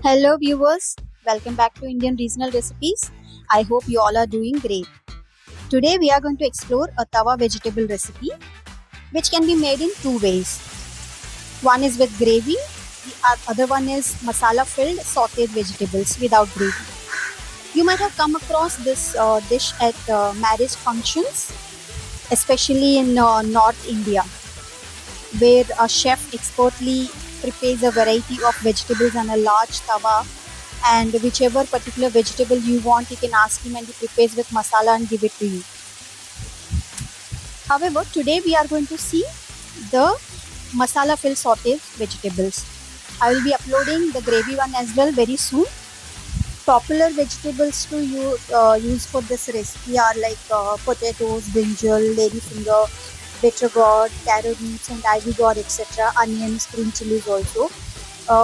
Hello viewers, welcome back to Indian Regional Recipes. I hope you all are doing great. Today we are going to explore a tawa vegetable recipe which can be made in two ways. One is with gravy, the other one is masala filled sauteed vegetables without gravy. You might have come across this dish at marriage functions, especially in North India, where a chef expertly prepares a variety of vegetables on a large tawa, and whichever particular vegetable you want, you can ask him and he prepares with masala and give it to you. However, today we are going to see the masala filled sauteed vegetables. I will be uploading the gravy one as well very soon. Popular vegetables to use for this recipe are like potatoes, brinjal, ladyfinger, bitter gourd, carrot roots and ivy gourd, etc. Onions, green chilies also.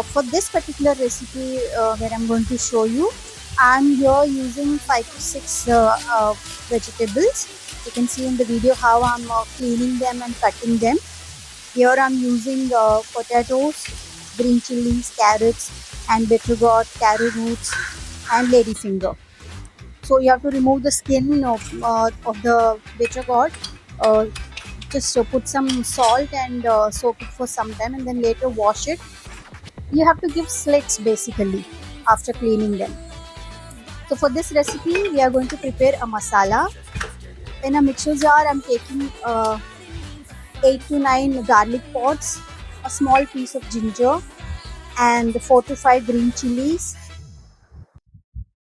For this particular recipe where I'm going to show you, I'm here using 5 to 6 vegetables. You can see in the video how I'm cleaning them and cutting them. Here I'm using potatoes, green chilies, carrots and bitter gourd, carrot roots and ladyfinger. So you have to remove the skin of the bitter gourd. Just put some salt and soak it for some time and then later wash it. You have to give slits basically after cleaning them. So for this recipe we are going to prepare a masala. In a mixer jar I'm taking 8 to 9 garlic pods, a small piece of ginger and 4 to 5 green chilies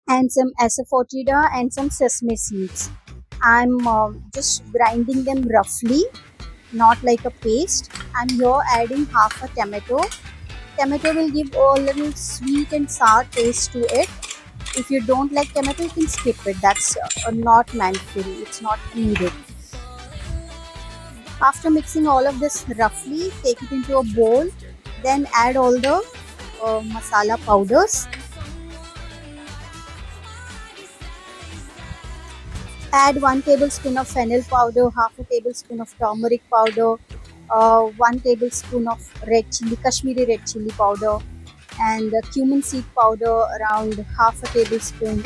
and some asafoetida and some sesame seeds. I'm just grinding them roughly, not like a paste. I'm here adding half a tomato. Tomato will give a little sweet and sour taste to it. If you don't like tomato, you can skip it. That's not mandatory. It's not needed. After mixing all of this roughly, take it into a bowl. Then add all the masala powders. Add 1 tablespoon of fennel powder, half a tablespoon of turmeric powder, 1 tablespoon of red chili, Kashmiri red chili powder, and cumin seed powder around half a tablespoon.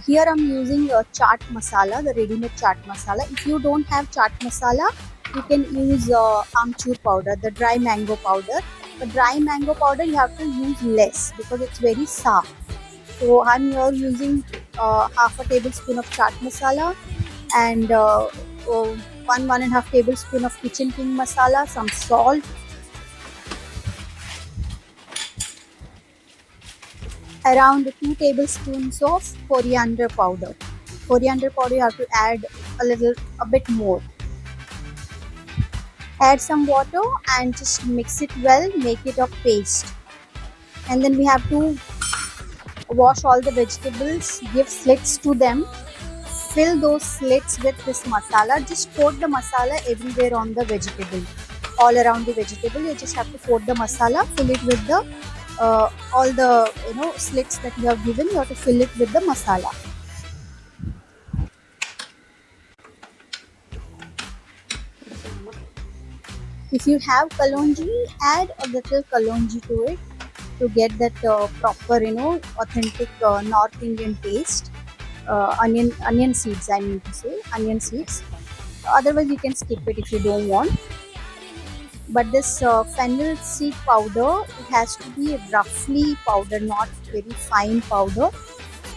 Here I'm using chaat masala, the ready-made chaat masala. If you don't have chaat masala, you can use amchur powder, the dry mango powder. The dry mango powder you have to use less because it's very sour. So I'm here using half a tablespoon of chaat masala and 1.5 tablespoon of kitchen king masala, some salt, around 2 tablespoons of coriander powder. Coriander powder you have to add a bit more. Add some water and just mix it well, make it a paste. And then we have to wash all the vegetables, give slits to them, fill those slits with this masala. Just coat the masala everywhere on the vegetable, all around the vegetable. You just have to coat the masala, fill it with the all the slits that you have given. You have to fill it with the masala. If you have kalonji, add a little kalonji to it to get that proper authentic North Indian taste. Onion seeds, I mean to say onion seeds. Otherwise you can skip it if you don't want. But this fennel seed powder, it has to be roughly powder, not very fine powder.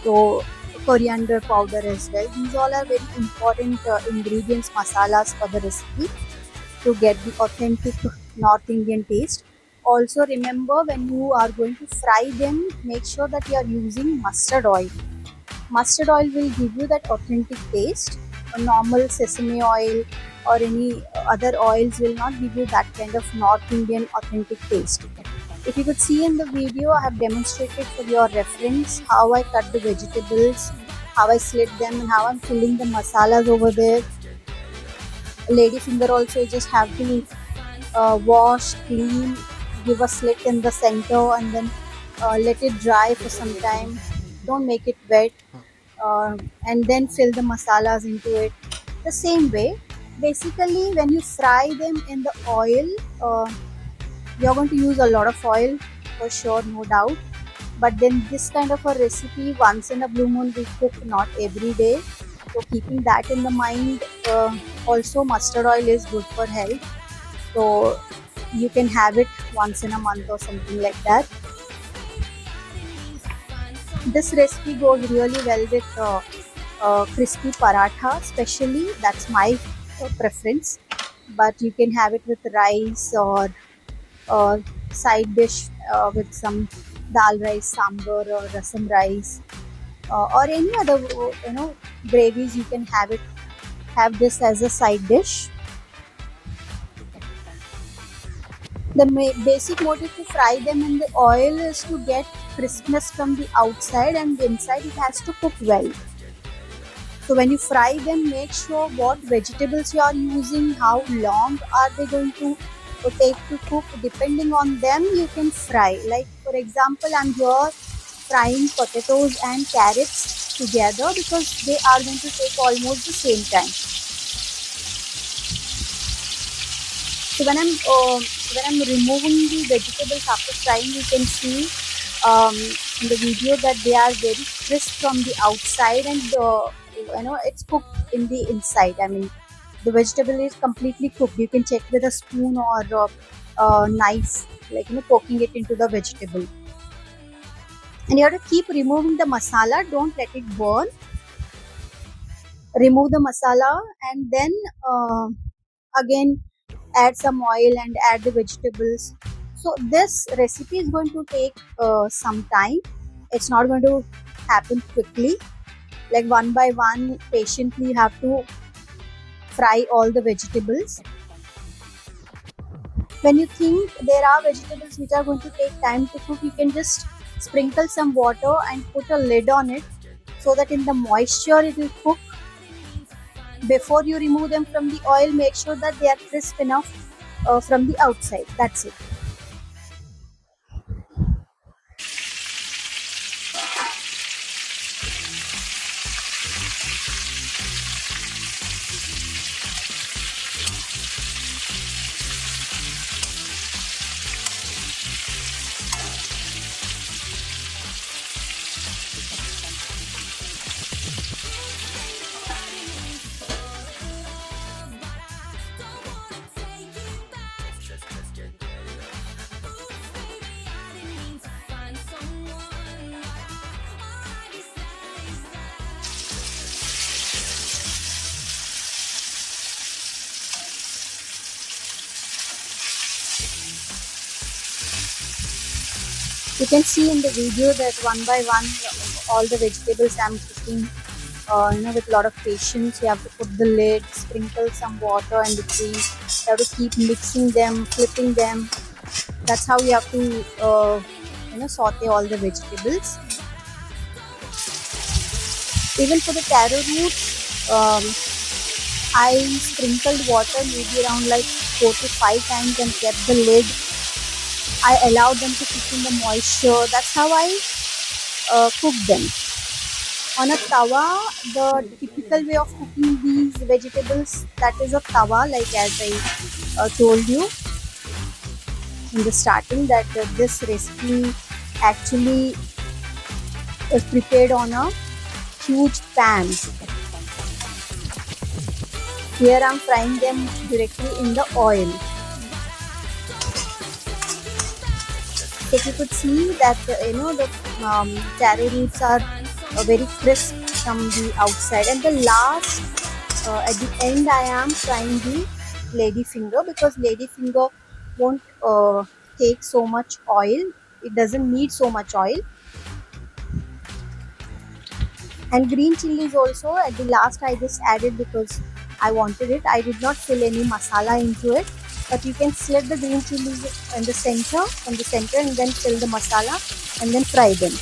So coriander powder as well. These all are very important ingredients, masalas for the recipe to get the authentic North Indian taste. Also remember, when you are going to fry them, make sure that you are using mustard oil. Mustard oil will give you that authentic taste. A normal sesame oil or any other oils will not give you that kind of North Indian authentic taste. If you could see in the video, I have demonstrated for your reference how I cut the vegetables, how I slit them and how I'm filling the masalas over there. Ladyfinger also, you just have to wash, clean, give a slit in the center and then let it dry for some time. Don't make it wet, and then fill the masalas into it. The same way, basically when you fry them in the oil, you're going to use a lot of oil for sure, no doubt. But then this kind of a recipe once in a blue moon we cook, not every day. So keeping that in the mind, also mustard oil is good for health. So you can have it once in a month or something like that. This recipe goes really well with crispy paratha, especially. That's my preference. But you can have it with rice or side dish with some dal rice, sambar, or rasam rice, or any other gravies. You can have this as a side dish. The basic motive to fry them in the oil is to get crispness from the outside, and the inside it has to cook well. So when you fry them, make sure what vegetables you are using, how long are they going to take to cook. Depending on them, you can fry. Like for example, I'm here frying potatoes and carrots together because they are going to take almost the same time. So when I'm removing the vegetables after frying, you can see in the video that they are very crisp from the outside, and it's cooked in the inside. I mean, the vegetable is completely cooked. You can check with a spoon or knife, like poking it into the vegetable. And you have to keep removing the masala. Don't let it burn. Remove the masala, and then again add some oil and add the vegetables. So this recipe is going to take some time. It's not going to happen quickly. Like one by one, patiently you have to fry all the vegetables. When you think there are vegetables which are going to take time to cook, you can just sprinkle some water and put a lid on it, so that in the moisture it will cook. Before you remove them from the oil, make sure that they are crisp enough from the outside. That's it. You can see in the video that one by one all the vegetables I'm cooking with a lot of patience. You have to put the lid, sprinkle some water in between. You have to keep mixing them, flipping them. That's how you have to saute all the vegetables. Even for the taro root, I sprinkled water maybe around like 4 to 5 times and kept the lid. I allowed them to cook in the moisture. That's how I cook them. On a tawa, the typical way of cooking these vegetables, that is a tawa, like as I told you in the starting, that this recipe actually is prepared on a huge pan. Here I'm frying them directly in the oil. If you could see that the taro roots are very crisp from the outside, and the last at the end I am frying the lady finger, because lady finger won't take so much oil. It doesn't need so much oil. And green chilies also at the last I just added because I wanted it. I did not fill any masala into it, but you can slit the green chilies in the center, and then fill the masala and then fry them.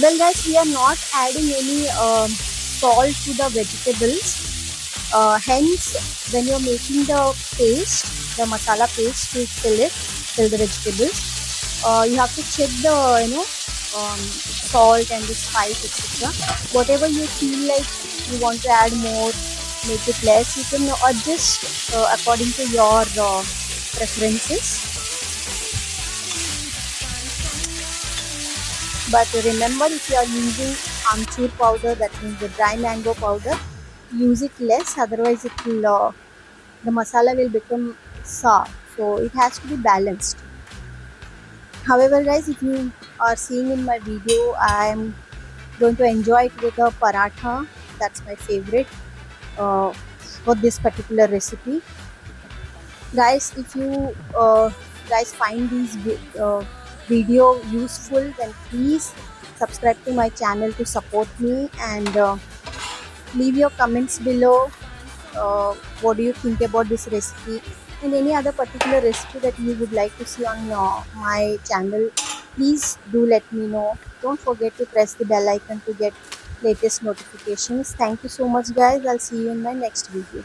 Well, guys, we are not adding any salt to the vegetables. Hence, when you're making the paste, the masala paste to fill the vegetables, you have to check the salt and the spice, etc. Whatever you feel like you want to add more, make it less, you can adjust according to your preferences. But remember, if you are using amchur powder, that means the dry mango powder, use it less, otherwise it will the masala will become sour. So it has to be balanced. However, guys, if you are seeing in my video, I am going to enjoy it with a paratha. That's my favorite for this particular recipe. Guys, if you guys find these video useful, then please subscribe to my channel to support me, and leave your comments below. What do you think about this recipe, and any other particular recipe that you would like to see on my channel? Please do let me know. Don't forget to press the bell icon to get latest notifications. Thank you so much, guys. I'll see you in my next video.